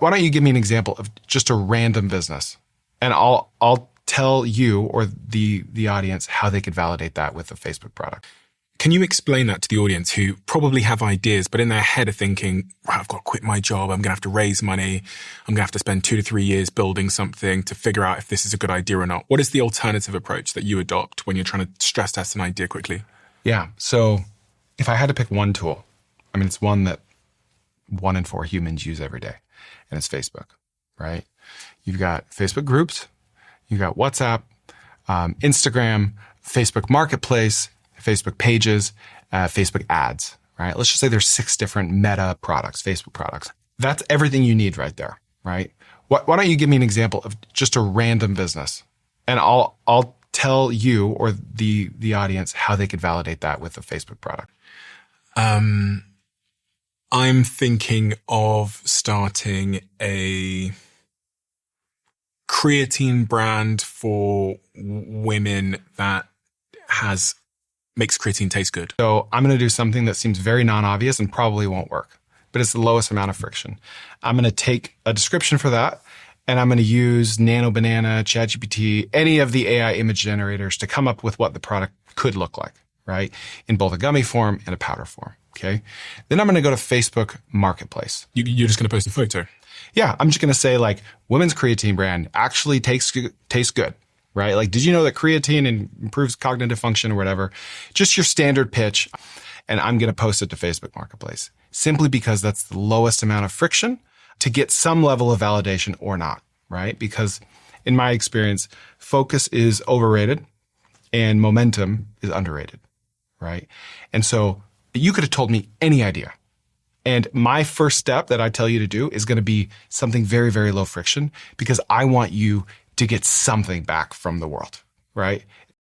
Why don't you give me an example of just a random business, and I'll tell you or the audience how they could validate that with a Facebook product. Can you explain that to the audience who probably have ideas, but in their head are thinking, right, I've got to quit my job. I'm going to have to raise money. I'm going to have to spend 2 to 3 years building something to figure out if this is a good idea or not. What is the alternative approach that you adopt when you're trying to stress test an idea quickly? Yeah. So if I had to pick one tool, I mean, it's one that 1 in 4 humans use every day, and it's Facebook, right? You've got Facebook groups, you've got WhatsApp, Instagram, Facebook Marketplace, Facebook pages, Facebook ads, right? Let's just say there's 6 different meta products, Facebook products. That's everything you need right there, right? Why don't you give me an example of just a random business, and I'll tell you or the audience how they could validate that with a Facebook product. I'm thinking of starting a creatine brand for women that makes creatine taste good. So I'm going to do something that seems very non-obvious and probably won't work, but it's the lowest amount of friction. I'm going to take a description for that, and I'm going to use Nano Banana, ChatGPT, any of the AI image generators to come up with what the product could look like, right? In both a gummy form and a powder form, okay? Then I'm going to go to Facebook Marketplace. You're just going to post a photo? Yeah, I'm just going to say like, women's creatine brand actually tastes good. Right? Like, did you know that creatine improves cognitive function or whatever? Just your standard pitch. And I'm going to post it to Facebook Marketplace simply because that's the lowest amount of friction to get some level of validation or not, right? Because in my experience, focus is overrated and momentum is underrated, right? And so you could have told me any idea. And my first step that I tell you to do is going to be something very, very low friction because I want you to get something back from the world, right?